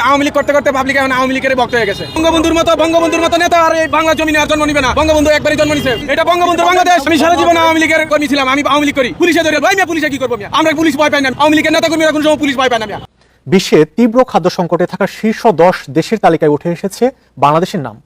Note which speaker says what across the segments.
Speaker 1: আওয়ামী লীগ করতে করতে পাবলিক এখন আওয়ামী লীগের ভক্ত হয়ে গেছে। বঙ্গবন্ধুর মতো নেতা আর এই বাংলা জমিনে আর জন্ম নিবে না। বঙ্গবন্ধু একবারই জন্ম নিছে, এটা বঙ্গবন্ধুর বাংলাদেশ। আমি সারা জীবন আওয়ামী লীগের কর্মী ছিলাম, আমি আওয়ামী লীগ করি। পুলিশে ধরে ভাই মিয়া, পুলিশে কি করবো মিয়া? আমরা পুলিশ ভয় পাই না, আওয়ামী লীগের নেতা কর্মীরা কোনো সময় পুলিশ ভয় পায় না মিয়া।
Speaker 2: বিশ্বে তীব্র খাদ্য সংকটে থাকা শীর্ষ 10 দেশের তালিকায় উঠে এসেছে বাংলাদেশের নাম।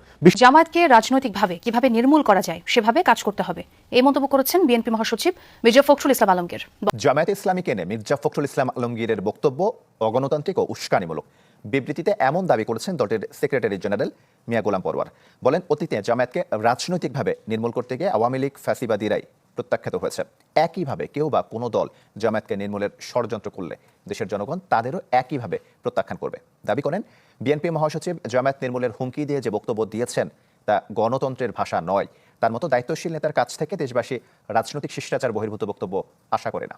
Speaker 3: জামায়াতকে রাজনৈতিকভাবে কিভাবে নির্মূল করা যায় সেভাবে কাজ করতে হবে, এই মন্তব্য করেছেন বিএনপি মহাসচিব মির্জা ফখরুল ইসলাম আলমগীর।
Speaker 4: জামায়াত ইসলামীকে নিয়ে মির্জা ফখরুল ইসলাম আলমগীরের বক্তব্য অগণতান্ত্রিক ও উস্কানিমূলক। বিবৃতিতে এমন দাবি করেছেন দলটির সেক্রেটারি জেনারেল মিয়া গোলাম পরওয়ার। বলেন, অতীতে জামায়াতকে রাজনৈতিকভাবে নির্মূল করতে গিয়ে আওয়ামী লীগ ফ্যাসিবাদীরাই প্রত্যাখ্যাত হয়েছে। একইভাবে কেউ বা কোনো দল জামায়াতকে নির্মূলের ষড়যন্ত্র করলে দেশের জনগণ তাদেরও একইভাবে প্রত্যাখ্যান করবে। দাবি করেন বিএনপি মহাসচিব, জামায়াত নির্মূলের হুমকি দিয়ে যে বক্তব্য দিয়েছেন তা গণতন্ত্রের ভাষা নয়। তার মতো দায়িত্বশীল নেতার কাছ থেকে দেশবাসী রাজনৈতিক শিষ্টাচার বহির্ভূত বক্তব্য আশা করে না।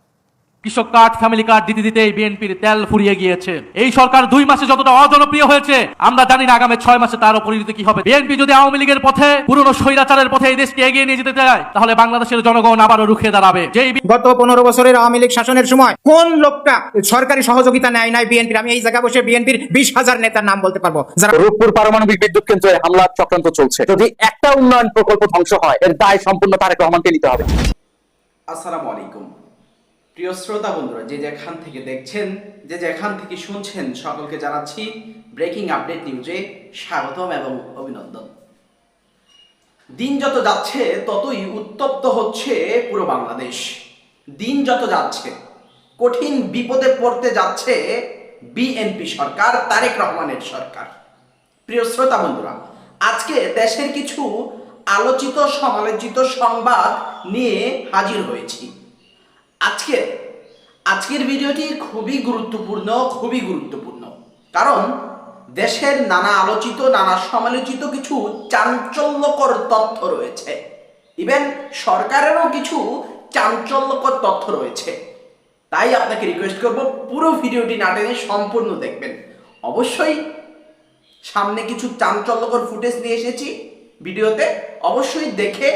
Speaker 5: কৃষক কার্ড, ফ্যামিলি কার্ড দিতে দিতে বিএনপির তেল ফুরিয়ে গিয়েছে। এই সরকার 2 মাসে যতটা অজনপ্রিয় হয়েছে, আমরা জানি না আগামী 6 মাসে তারও পরিণতি কি হবে। বিএনপি যদি আওয়ামী লীগের পথে, পুরনো স্বৈরাচারের পথে এই দেশকে এগিয়ে নিয়ে যেতে চায়, তাহলে বাংলাদেশের জনগণ আবারও রুখে দাঁড়াবে।
Speaker 6: গত 15 বছরের আওয়ামী লীগ শাসনের সময় কোন লোকটা সরকারি সহযোগিতা নেয় নাই বিএনপির? আমি এই জায়গায় বসে বিএনপির 20,000 নেতার নাম বলতে পারবো। যারা
Speaker 7: রূপপুর পারমাণবিক বিদ্যুৎ কেন্দ্রে হামলার চক্রান্ত চলছে, যদি একটা উন্নয়ন প্রকল্প ধ্বংস হয়, এর দায় সম্পূর্ণ তারেক রহমানকে নিতে হবে।
Speaker 8: আসসালামু আলাইকুম প্রিয় শ্রোতা বন্ধুরা, যে যেখান থেকে দেখছেন, যে যেখান থেকে শুনছেন, সকলকে জানাচ্ছি ব্রেকিং আপডেট নিউজে স্বাগতম এবং অভিনন্দন। দিন যত যাচ্ছে ততই উত্তপ্ত হচ্ছে পুরো বাংলাদেশ। দিন যত যাচ্ছে কঠিন বিপদে পড়তে যাচ্ছে বিএনপি সরকার, তারেক রহমানের সরকার। প্রিয় শ্রোতা বন্ধুরা, আজকে দেশের কিছু আলোচিত সমালোচিত সংবাদ নিয়ে হাজির হয়েছি। আজকের ভিডিওটি খুবই গুরুত্বপূর্ণ, কারণ দেশের নানা আলোচিত, নানা সমালোচিত কিছু চাঞ্চল্যকর তথ্য রয়েছে। ইভেন সরকারেরও কিছু চাঞ্চল্যকর তথ্য রয়েছে। তাই আপনাকে রিকোয়েস্ট করব, পুরো ভিডিওটি না টেনে সম্পূর্ণ দেখবেন। অবশ্যই সামনে কিছু চাঞ্চল্যকর ফুটেজ নিয়ে এসেছি ভিডিওতে, অবশ্যই দেখে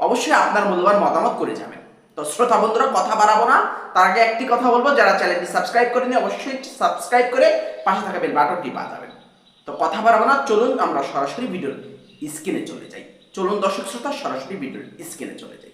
Speaker 8: অবশ্যই আপনার মূল্যবান মতামত করে যাবেন। তো শ্রোতা বন্ধুরা, কথা বাড়াবো না, তার আগে একটি কথা বলবো, যারা চ্যানেলটি সাবস্ক্রাইব করেনি অবশ্যই সাবস্ক্রাইব করে পাশে থাকা বেল বাটনটি বাজাবেন। তো কথা বাড়াবো না, চলুন আমরা সরাসরি ভিডিওর স্ক্রিনে চলে যাই। চলুন দর্শক শ্রোতা, সরাসরি ভিডিওর স্ক্রিনে চলে যাই।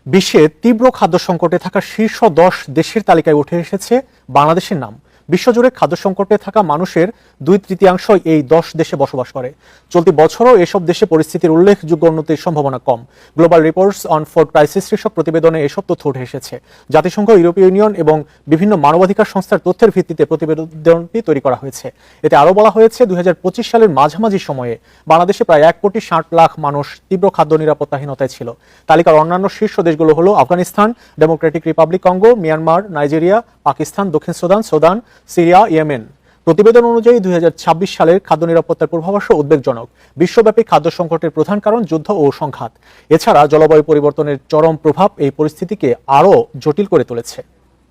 Speaker 2: বিশ্বে তীব্র খাদ্য সংকটে থাকা শীর্ষ 10 দেশের তালিকায় উঠে এসেছে বাংলাদেশের নাম। বিশ্বজুড়ে খাদ্য সংকটে থাকা মানুষের 2/3 এই 10 দেশে বসবাস করে। চলতি বছরও এসব দেশে পরিস্থিতির উল্লেখযোগ্য উন্নতির সম্ভাবনা কম। Global reports on food crisis শীর্ষক প্রতিবেদনে এসব তথ্য উঠে এসেছে। জাতিসংঘ, ইউরোপীয় ইউনিয়ন এবং বিভিন্ন মানবাধিকার সংস্থার তথ্যের ভিত্তিতে প্রতিবেদনটি তৈরি করা হয়েছে। এতে আরও বলা হয়েছে, 2025 সালের মাঝামাঝি সময়ে বাংলাদেশে প্রায় 1,60,00,000 মানুষ তীব্র খাদ্য নিরাপত্তাহীনতায় ছিল। তালিকার অন্যান্য শীর্ষ দেশগুলো হলো Afghanistan, Democratic Republic Congo, Myanmar, Nigeria, Pakistan, দক্ষিণ সুদান, সিরিয়া, ইয়েমেন। প্রতিবেদন অনুযায়ী 2026 সালের খাদ্য নিরাপত্তার পূর্বাভাসও উদ্বেগজনক। বিশ্বব্যাপী খাদ্য সংকটের প্রধান কারণ যুদ্ধ ও সংঘাত। এছাড়া জলবায়ু পরিবর্তনের চরম প্রভাব এই পরিস্থিতিকে আরও জটিল করে তুলেছে।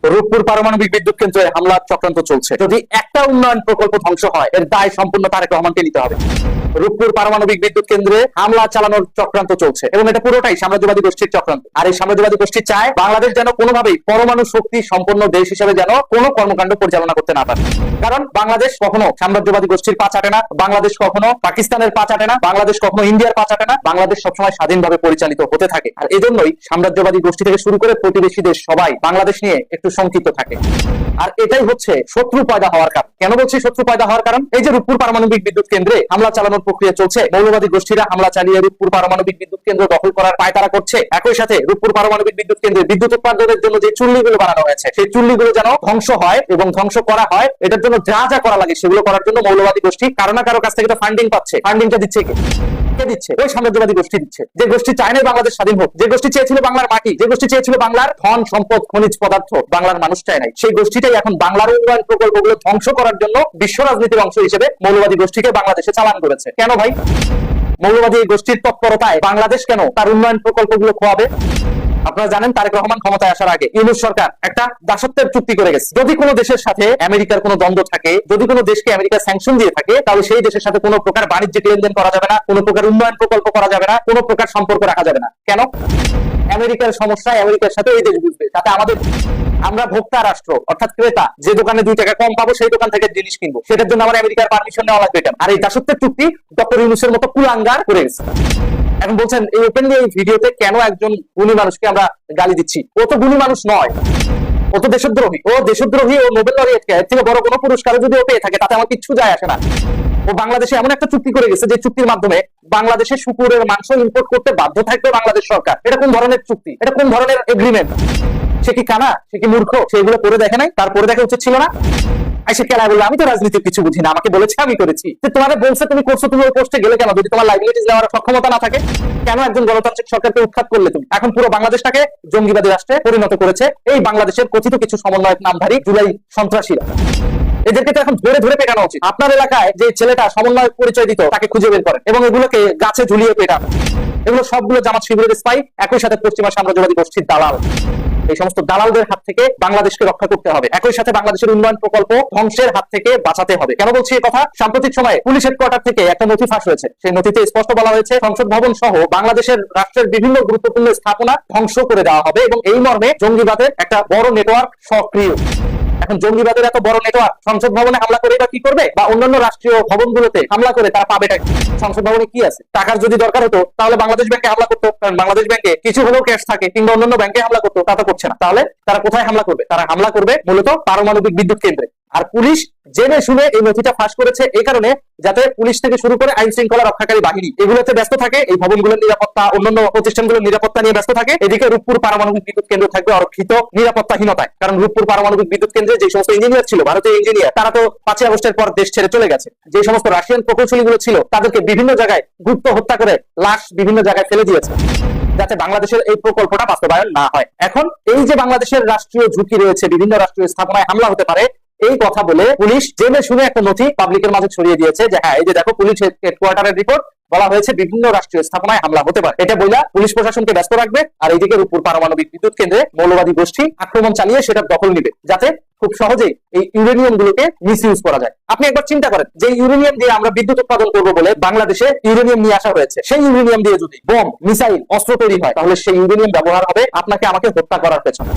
Speaker 7: রূপপুর পারমাণবিক বিদ্যুৎ কেন্দ্রে হামলার চক্রান্ত চলছে, যদি একটা উন্নয়ন প্রকল্প ধ্বংস হয়, এর দায় সম্পূর্ণ তারেক রহমানকে নিতে হবে। রূপপুর পারমাণবিক বিদ্যুৎ কেন্দ্রে হামলা চালানোর চক্রান্ত চলছে এবং এটা পুরোটাই সাম্রাজ্যবাদী গোষ্ঠীর চক্রান্ত। আর এই সাম্রাজ্যবাদী গোষ্ঠী চায় বাংলাদেশ যেন কোনোভাবেই পরমাণু শক্তি সম্পন্ন দেশ হিসেবে যেন কোনো কর্মকাণ্ড পরিচালনা করতে না পারে। কারণ বাংলাদেশ কখনো সাম্রাজ্যবাদী গোষ্ঠীর পা চাটে না, বাংলাদেশ কখনো পাকিস্তানের পা চাটে না, বাংলাদেশ কখনো ইন্ডিয়ার পা চাটে না। বাংলাদেশ সবসময় স্বাধীনভাবে পরিচালিত হতে থাকে। আর এজন্যই সাম্রাজ্যবাদী গোষ্ঠী থেকে শুরু করে প্রতিবেশী দেশ সবাই বাংলাদেশ নিয়ে একটু শঙ্কিত থাকে। আর এটাই হচ্ছে শত্রু পয়দা হওয়ার কারণ। কেন বলছি শত্রু পয়দা হওয়ার কারণ? এই যে রূপপুর পারমাণবিক বিদ্যুৎ কেন্দ্রে হামলা চালানোর প্রক্রিয়া চলছে, মৌলবাদী গোষ্ঠীরা হামলা চালিয়ে রূপপুর পারমাণবিক বিদ্যুৎ কেন্দ্র দখল করার পায়তারা করছে। একই সাথে রূপপুর পারমাণবিক বিদ্যুৎ কেন্দ্রে বিদ্যুৎ উৎপাদনের জন্য যে চুল্লিগুলো বানানো হয়েছে, সেই চুল্লিগুলো যেন ধ্বংস হয় এবং ধ্বংস করা হয়। এটার জন্য যা যা করা লাগে সেগুলো করার জন্য মৌলবাদী গোষ্ঠী কারো না কারো কাছ থেকে ফান্ডিং পাচ্ছে। ফান্ডিংটা দিচ্ছে কে দিচ্ছে? ওই সাম্রাজ্যবাদী গোষ্ঠী দিচ্ছে। যে গোষ্ঠী চায় না বাংলাদেশ স্বাধীন হোক, যে গোষ্ঠী চেয়েছিল বাংলার মাটি, যে গোষ্ঠী চেয়েছিল বাংলার ধন সম্পদ খনিজ পদার্থ, বাংলার মানুষ চায় নাই, সেই গোষ্ঠীটাই এখন বাংলার উন্নয়ন প্রকল্পগুলো ধ্বংস করার জন্য বিশ্ব রাজনীতির অংশ হিসেবে মৌলবাদী গোষ্ঠীকে বাংলাদেশে চালান করেছে। কেন ভাই? মৌলবাদী গোষ্ঠীর তৎপরতায় বাংলাদেশ কেন তার উন্নয়ন প্রকল্পগুলো খোয়াবে? আপনারা জানেন তারেক রহমান ক্ষমতায় আসার আগে ইউনূস সরকার একটা দাসত্বের চুক্তি করে গেছে। যদি কোনো দেশের সাথে আমেরিকার কোনো দ্বন্দ্ব থাকে, যদি কোনো দেশকে আমেরিকা স্যাংশন দিয়ে থাকে, তাহলে সেই দেশের সাথে কোনো প্রকার বাণিজ্যিক লেনদেন করা যাবে না, কোনো প্রকার উন্নয়ন প্রকল্প করা যাবে না, কোনো প্রকার সম্পর্ক রাখা যাবে না। কেন? আমেরিকার সমস্যা আমেরিকার সাথে এই দেশ বুঝবে, তাতে আমাদের আমরা ভোক্তা রাষ্ট্র অর্থাৎ ক্রেতা, যে দোকানে 2 টাকা কম পাবো সেই দোকান থেকে জিনিস কিনবো, সেটার জন্য আমার আমেরিকার পারমিশন নেওয়া লাগবে কেন? আর এই দাসত্বের চুক্তি ডক্টর ইউনূসের মতো কুলাঙ্গার করে গেছে। এখন বলছেন এই ওপেনলি এই ভিডিওতে কেন একজন গুণী মানুষকে আমরা গালি দিচ্ছি? ও তো গুণী মানুষ নয়, ও তো দেশদ্রোহী। ও দেশদ্রোহী, ও নোবেল লরিয়েটকে এর থেকে বড় কোনো পুরস্কার যদি ও পেয়ে থাকে তাতে আমার কিচ্ছু যায় আসে না। ও বাংলাদেশে এমন একটা চুক্তি করে গেছে যে চুক্তির মাধ্যমে বাংলাদেশে শুকুরের মাংস ইম্পোর্ট করতে বাধ্য থাকবে বাংলাদেশ সরকার। এটা কোন ধরনের চুক্তি? এটা কোন ধরনের এগ্রিমেন্ট? সে কি কানা? সে কি মূর্খ? সেগুলো করে দেখে নাই? তারপরে দেখা উচিত ছিল না? আইসে কেলা বললো আমি তো রাজনীতির কিছু বুঝি না, আমাকে বলেছে আমি করেছি। তোমার বলছে তুমি করছো, তুমি ওই পোস্টে গেলে কেন? যদি তোমার লাইবিলিটিস দেওয়ার সক্ষমতা না থাকে, কেন একজন গণতান্ত্রিক সরকারকে উৎখাত করলে তুমি? এখন পুরো বাংলাদেশটাকে জঙ্গিবাদী রাষ্ট্রে পরিণত করেছে এই বাংলাদেশের কথিত কিছু সমন্বয়ক নামধারী জুলাই সন্ত্রাসীরা। এদেরকে তো এখন ধরে ধরে পেটানো উচিত। আপনার এলাকায় যে ছেলেটা সমন্বয়ক পরিচয় দিত তাকে খুঁজে বের করেন এবং এগুলোকে গাছে ঝুলিয়ে পেটান। এগুলো সবগুলো জামাত শিবিরের স্পাই, একই সাথে পশ্চিমা সাম্রাজ্যবাদী গোষ্ঠীর দালাল। এই সমস্ত দালালদের হাত থেকে বাংলাদেশকে রক্ষা করতে হবে, একই সাথে বাংলাদেশের উন্নয়ন প্রকল্প ধ্বংসের হাত থেকে বাঁচাতে হবে। কেন বলছি এই কথা? সাম্প্রতিক সময়ে পুলিশ হেডকোয়ার্টার থেকে একটা নথি ফাঁস হয়েছে। সেই নথিতে স্পষ্ট বলা হয়েছে সংসদ ভবন সহ বাংলাদেশের রাষ্ট্রের বিভিন্ন গুরুত্বপূর্ণ স্থাপনা ধ্বংস করে দেওয়া হবে এবং এই মর্মে জঙ্গিবাদের একটা বড় নেটওয়ার্ক সক্রিয়। এখন জঙ্গিবাদের এত বড় নেটওয়ার্ক সংসদ ভবনে হামলা করে বা কি করবে, বা অন্যান্য রাষ্ট্রীয় ভবনগুলোতে হামলা করে তারা পাবে? সংসদ ভবনে কি আছে? টাকার যদি দরকার হতো তাহলে বাংলাদেশ ব্যাংকে হামলা করতো, কারণ বাংলাদেশ ব্যাংকে কিছু হলেও ক্যাশ থাকে, কিংবা অন্যান্য ব্যাংকে হামলা করতো, তা তো করছে না। তাহলে তারা কোথায় হামলা করবে? তারা হামলা করবে মূলত পারমাণবিক বিদ্যুৎ কেন্দ্রে। আর পুলিশ জেনে শুনে এই নথিটা ফাঁস করেছে এই কারণে, যাতে পুলিশ থেকে শুরু করে আইন শৃঙ্খলা রক্ষাকারী বাহিনী এগুলোতে ব্যস্ত থাকে, এই ভবনগুলোর নিরাপত্তা, অন্যান্য প্রতিষ্ঠানগুলোর নিরাপত্তা নিয়ে ব্যস্ত থাকে। এদিকে রূপপুর পারমাণবিক বিদ্যুৎ কেন্দ্র থাকবে অরক্ষিত নিরাপত্তাহীনতায়, কারণ রূপপুর পারমাণবিক বিদ্যুৎ কেন্দ্রে যে সমস্ত ইঞ্জিনিয়ার ছিল, ভারতীয় ইঞ্জিনিয়ার, তারা তো 5 আগস্টের পর দেশ ছেড়ে চলে গেছে। যে সমস্ত রাশিয়ান প্রকৌশলীগুলো ছিল তাদেরকে বিভিন্ন জায়গায় গুপ্ত হত্যা করে লাশ বিভিন্ন জায়গায় ফেলে দিয়েছে, যাতে বাংলাদেশের এই প্রকল্পটা বাস্তবায়ন না হয়। এখন এই যে বাংলাদেশের রাষ্ট্রীয় ঝুঁকি রয়েছে, বিভিন্ন রাষ্ট্রীয় স্থাপনায় হামলা হতে পারে, এই কথা বলে পুলিশ জেনে শুনে একটা নথি পাবলিকের মাঝে ছড়িয়ে দিয়েছে যে হ্যাঁ, এই যে দেখো পুলিশ হেডকোয়ার্টারের রিপোর্ট, বলা হয়েছে বিভিন্ন রাষ্ট্রীয় স্থাপনায় হামলা হতে পারে। এটা বইলা পুলিশ প্রশাসনকে ব্যস্ত রাখবে, আর এইদিকে রূপপুর পারমাণবিক বিদ্যুৎ কেন্দ্রে মৌলবাদী গোষ্ঠী আক্রমণ চালিয়ে সেটার দখল নিবে, যাতে খুব সহজেই এই ইউরেনিয়াম গুলোকে মিসইউজ করা যায়। আপনি একবার চিন্তা করেন, যে ইউরেনিয়াম দিয়ে আমরা বিদ্যুৎ উৎপাদন করবো বলে বাংলাদেশে ইউরেনিয়াম নিয়ে আসা হয়েছে, সেই ইউরেনিয়াম দিয়ে যদি বোম, মিসাইল, অস্ত্র তৈরি হয়, তাহলে সেই ইউরেনিয়াম ব্যবহার হবে আপনাকে আমাকে হত্যা করার পেছনে।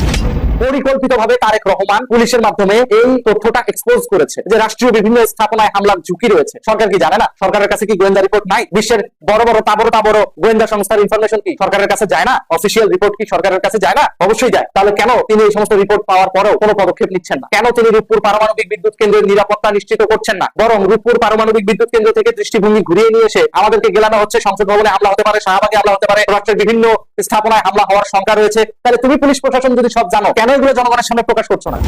Speaker 7: পরিকল্পিতভাবে তারেক রহমান পুলিশের মাধ্যমে এই তথ্যটা এক্সপোজ করেছে যে রাষ্ট্রীয় বিভিন্ন স্থাপনায় হামলার ঝুঁকি রয়েছে। সরকার কি জানে না? সরকারের কাছে কি গোয়েন্দা রিপোর্ট নাই? বিশ্বের বড় বড় তাবড় গোয়েন্দা সংস্থার ইনফরমেশন কি সরকারের কাছে যায় না? অফিসিয়াল রিপোর্ট কি সরকারের কাছে যায় না? অবশ্যই যায়। তাহলে কেন তিনি এই সমস্ত রিপোর্ট পাওয়ার পরেও কোনো পদক্ষেপ নিচ্ছেন না? কেন তিনি রূপপুর পারমাণবিক বিদ্যুৎ কেন্দ্রের নিরাপত্তা নিশ্চিত করছেন না? বরং রূপপুর পারমাণবিক বিদ্যুৎ কেন্দ্র থেকে দৃষ্টিভঙ্গি ঘুরিয়ে নিয়ে এসে আমাদেরকে গেলানো হচ্ছে সংসদ ভবনে হামলা হতে পারে, শাহবাগে হামলা হতে পারে, রাষ্ট্রের বিভিন্ন স্থাপনায় হামলা হওয়ার শঙ্কা রয়েছে। তাহলে তুমি পুলিশ প্রশাসন যদি সব জানো, কেন এগুলো জনগণের সামনে প্রকাশ করছো না?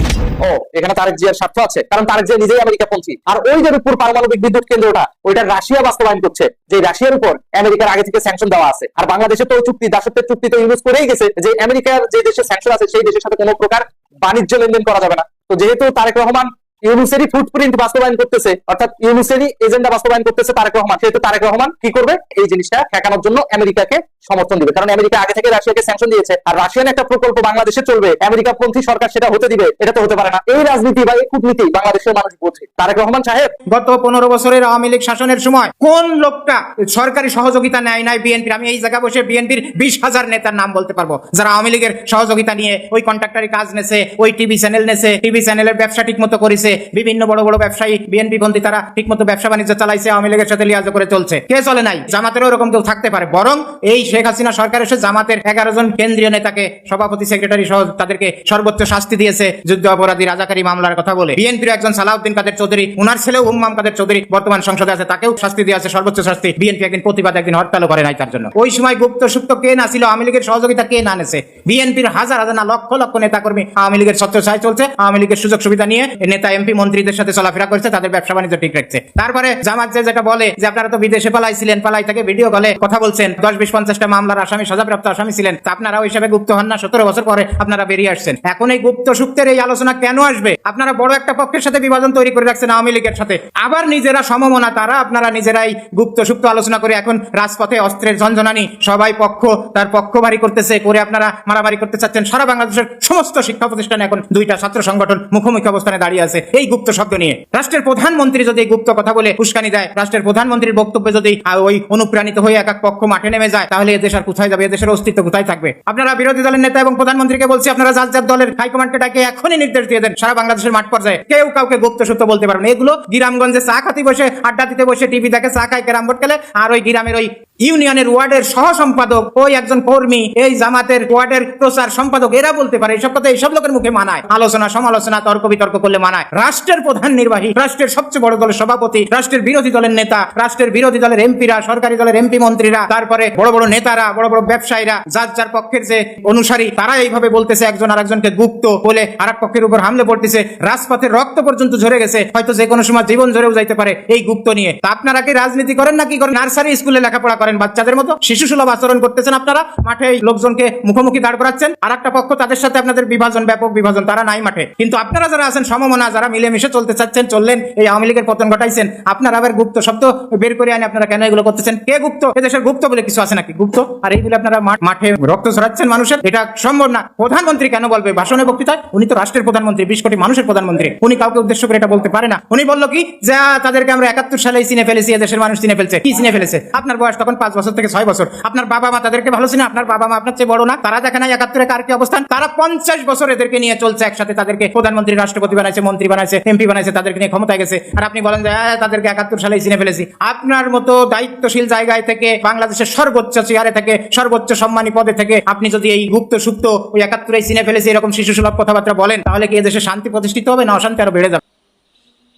Speaker 7: ও, এখানে তারেক জিয়ার স্বার্থ আছে, কারণ তারেক জিয়া নিজেই আমেরিকাপন্থী। আর ওই যে রূপপুর পারমাণবিক বিদ্যুৎ কেন্দ্রটা, ওইটা রাশিয়া বাস্তবায়ন করছে, যে রাশিয়ার উপর আমেরিকার আগে থেকে স্যাংশন দেওয়া আছে। আর বাংলাদেশে তো চুক্তি, দাসত্বের চুক্তি তো ইউজ করেই গেছে যে আমেরিকার যে দেশে স্যাংশন আছে সেই দেশের সাথে কোনো প্রকার বাণিজ্য লেনদেন করা যাবে না। তো যেহেতু তারেক রহমান ইউনুসেরই ফুটপ্রিন্ট বাস্তবায়ন করতেছে, অর্থাৎ ইউনুসেরই এজেন্ডা বাস্তবায়ন করতেছে তারেক রহমান, সেহেতু তারেক রহমান কি করবে? এই জিনিসটা ঠেকানোর জন্য আমেরিকাকে সমর্থন দিবে, কারণ আমেরিকা আগে থেকে রাশিয়াকে স্যাংশন দিয়েছে। আর রাশিয়ান একটা প্রকল্প বাংলাদেশে চলবে, আমেরিকা পন্থী সরকার সেটা হতে দিবে? এটা তো হতে পারে না। এই রাজনীতি বা এই কূটনীতি বাংলাদেশের মানুষ বোঝে। তারেক রহমান সাহেব
Speaker 6: গত 15 বছরের আওয়ামী লীগ শাসনের সময় কোন লোকটা সরকারি সহযোগিতা নেয় নাই বিএনপির? আমি এই জায়গায় বসে বিএনপির 20,000 নেতার নাম বলতে পারবো যারা আওয়ামী লীগের সহযোগিতা নিয়ে ওই কন্ট্রাক্টরি কাজ নেছে, ওই টিভি চ্যানেল নেছে, টিভি চ্যানেলের ব্যবসা ঠিক মতো করেছে। বিভিন্ন বড় বড় ব্যবসায়ী বিএনপি পন্থী তারা ঠিক মতো ব্যবসা বাণিজ্য চালাইছে, আওয়ামী লীগের সাথে লিয়াজ করে চলছে। কে চলে নাই? জামাতেরও এরকম কেউ থাকতে পারে। বরং এই শেখ হাসিনা সরকার এসে জামাতের 11 জন কেন্দ্রীয় নেতাকে, সভাপতি, সেক্রেটারি সহ তাদেরকে সর্বোচ্চ শাস্তি দিয়েছে যুদ্ধ অপরাধী রাজাকারী মামলার কথা বলে। বিএনপির একজন সালাউদ্দিন কাদের চৌধুরী, উনার ছেলেও হুম্মাম কাদের চৌধুরী বর্তমান সংসদে আছে, তাকেও শাস্তি দিয়েছে, সর্বোচ্চ শাস্তি। বিএনপি একদিন প্রতিবাদ, একদিন হরতালও করে নাই তার জন্য। ওই সময় গুপ্ত সুপ্ত কে না ছিল? আওয়ামী লীগের সহযোগিতা কে না নেছে? বিএনপির হাজার হাজার না লক্ষ লক্ষ নেতা কর্মী আওয়ামী লীগের ছত্রছায়ায় চলছে, আওয়ামী লীগের সুযোগ সুবিধা নিয়ে নেতা এমপি মন্ত্রীদের সাথে চলাফেরা করছে, তাদের ব্যবসা বাণিজ্য ঠিক রাখছে। তারপরে জামাত যেটা বলে যে আপনারা তো বিদেশে পালাইছিলেন, পালাই থেকে ভিডিও কলে কথা বলছেন, 10-20-50টা মামলার আসামি, সাজাপ্রাপ্ত আসামি ছিলেন, তা আপনারা ওই হিসাবে গুপ্ত হন না? 17 বছর পরে আপনারা বেরিয়ে আসছেন। এখন এই গুপ্ত সুপ্তের এই আলোচনা কেন আসবে? আপনারা বড় একটা পক্ষের সাথে বিভাজন তৈরি করে রাখছেন আওয়ামী লীগের সাথে, আবার নিজেরা সমমনা তারা, আপনারা নিজেরাই গুপ্ত সুপ্ত আলোচনা করে এখন রাজপথে অস্ত্রের ঝনঝনানি, সবাই পক্ষ তার পক্ষ ভারী করতেছে, করে আপনারা মারামারি করতে চাচ্ছেন। সারা বাংলাদেশের সমস্ত শিক্ষা প্রতিষ্ঠানে এখন 2টা ছাত্র সংগঠন মুখোমুখি অবস্থানে দাঁড়িয়ে আছে এই গুপ্ত শব্দ নিয়ে। রাষ্ট্রের প্রধানমন্ত্রী যদি এই গুপ্ত কথা বলে উস্কানি দেয়, রাষ্ট্রের প্রধানমন্ত্রীর বক্তব্যে যদি ওই অনুপ্রাণিত হয়ে এক এক পক্ষ মাঠে নেমে যায়, তাহলে এদেশ আর কোথায় যাবে? এদেশের অস্তিত্ব কোথায় থাকবে? আপনারা বিরোধী দলের নেতা এবং প্রধানমন্ত্রীকে বলছি, আপনারা যার যার দলের হাইকমান্ডকে ডাকে এখনই নির্দেশ দিয়ে দেন সারা বাংলাদেশের মাঠ পর্যায়ে কেউ কাউকে গুপ্ত সূত্র বলতে পারবে না। এগুলো গ্রামগঞ্জে চা খাতে বসে, আড্ডা দিতে বসে, টিভি দেখে, চা খায়, ক্যারাম বোর্ড খেলে, আর ওই গ্রামের ওই ইউনিয়নের ওয়ার্ডের সহ সম্পাদক, ওই একজন কর্মী, এই জামাতের ওয়ার্ডের প্রচার সম্পাদক, এরা বলতে পারে এইসব কথা। এইসব লোকের মুখে মানায়? আলোচনা সমালোচনা তর্ক বিতর্ক করলে মানায়? রাষ্ট্রের প্রধান নির্বাহী, রাষ্ট্রের সবচেয়ে বড় দলের সভাপতি, রাষ্ট্রের বিরোধী দলের নেতা, রাষ্ট্রের বিরোধী দলের এমপিরা, সরকারি দলের এমপি মন্ত্রীরা, তারপরে বড় বড় নেতারা, বড় বড় ব্যবসায়ীরা, যার যার পক্ষের যে অনুসারী, তারা এইভাবে বলতেছে একজন আরেকজনকে গুপ্ত বলে, আরেক পক্ষের উপর হামলে পড়তেছে, রাজপথের রক্ত পর্যন্ত ঝরে গেছে, হয়তো যে কোনো সময় জীবন ঝরেও যাইতে পারে এই গুপ্ত নিয়ে। তা আপনারা কি রাজনীতি করেন নাকি করেন? নার্সারি স্কুলে লেখাপড়া করেন বাচ্চাদের মতো? শিশু সুলভ আচরণ করতেছেন আপনারা, মাঠে লোকজনকে মুখোমুখি দাঁড় করাচ্ছেন, আর একটা পক্ষ তাদের সাথে আপনাদের বিভাজন, ব্যাপক বিভাজন, তারা নাই মাঠে। কিন্তু আপনারা যারা আছেন সমমনা, যারা মিলেমিশে চলতে চাচ্ছেন, চললেন, এই আওয়ামী লীগের পতন ঘটাইছেন, আপনারা আবার গুপ্ত শব্দ বের করে আনে। আপনারা কেন এগুলো করতেছেন? কে গুপ্ত? এদেশের গুপ্ত বলে কিছু আছে নাকি গুপ্ত? আর এইগুলো আপনারা মাঠে রক্ত ছড়াচ্ছেন মানুষের, এটা সম্ভব না। প্রধানমন্ত্রী কেন বলবে ভাষণে বক্তৃতায়? উনি তো রাষ্ট্রের প্রধানমন্ত্রী, 20 কোটি মানুষের প্রধানমন্ত্রী, উনি কাউকে উদ্দেশ্য করে এটা বলতে পারে না। উনি বললো কি, যা তাদেরকে আমরা 71 সালেই চিনে ফেলেছি, এদেশের মানুষ চিনে ফেলছে। কি চিনে ফেলেছে? আপনার বয়স তখন 5 বছর থেকে 6 বছর। আপনার বাবা মা তাদেরকে ভালো চিনে? আপনার বাবা মা আপনার চেয়ে বড় না? তারা দেখে না 71-এ কার কি অবস্থান? তারা 50 বছর এদেরকে নিয়ে চলছে একসাথে, তাদেরকে প্রধানমন্ত্রী, রাষ্ট্রপতি বানাইছে, মন্ত্রী বানাইছে, এমপি বানাইছে, তাদেরকে নিয়ে ক্ষমতায় গেছে। আর আপনি বলেন যে তাদেরকে 71 সালেই চিনে ফেলেছি। আপনার মতো দায়িত্বশীল জায়গায় থেকে, বাংলাদেশের সর্বোচ্চ চেয়ারে থেকে, সর্বোচ্চ সম্মানী পদে থেকে আপনি যদি এই গুপ্ত সুপ্ত ওই 71-এই চিনে ফেলেছি এরকম শিশু সুলভ কথাবার্তা বলেন, তাহলে কি এদেশে শান্তি প্রতিষ্ঠিত হবে না অশান্তি আরো বেড়ে যাবে?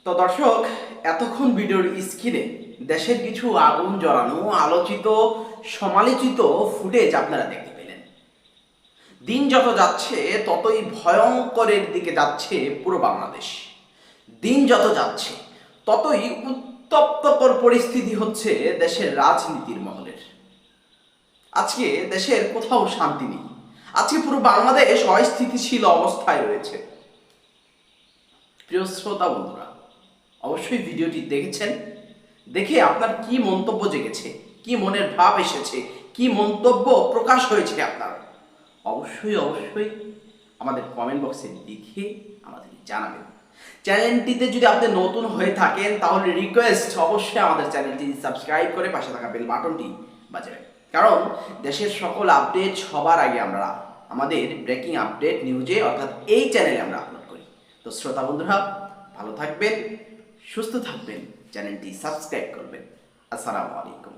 Speaker 8: তো দর্শক, এতক্ষণ ভিডিওর স্ক্রিনে দেশের কিছু আগুন জ্বালানো, আলোচিত, সমালোচিত ফুটেজ আপনারা দেখতে পেলেন। দিন যত যাচ্ছে ততই ভয়ঙ্করের দিকে যাচ্ছে পুরো বাংলাদেশ। দিন যত যাচ্ছে ততই উত্তপ্তকর পরিস্থিতি হচ্ছে দেশের রাজনীতির মহলের। আজকে দেশের কোথাও শান্তি নেই। আজকে পুরো বাংলাদেশ অস্থিতিশীল অবস্থায় রয়েছে। প্রিয় শ্রোতা বন্ধুরা, অবশ্যই ভিডিওটি দেখেছেন, দেখে আপনার কি মন্তব্য জেগেছে, কি মনের ভাব এসেছে, কি মন্তব্য প্রকাশ হয়েছে আপনার, অবশ্যই আমাদের কমেন্ট বক্সে লিখে আমাদের জানাবেন। চ্যানেলটিতে যদি আপনি নতুন হয়ে থাকেন তাহলে রিকোয়েস্ট, অবশ্যই আমাদের চ্যানেলটি সাবস্ক্রাইব করে পাশে থাকা বেল বাটনটি বাজাবেন, কারণ দেশের সকল আপডেট সবার আগে আমরা আমাদের ব্রেকিং আপডেট নিউজে অর্থাৎ এই চ্যানেলে আমরা আপলোড করি। তো শ্রোতা বন্ধুরা, ভালো থাকবেন, সুস্থ থাকবেন, চ্যানেলটি সাবস্ক্রাইব করবেন। আসসালামু আলাইকুম।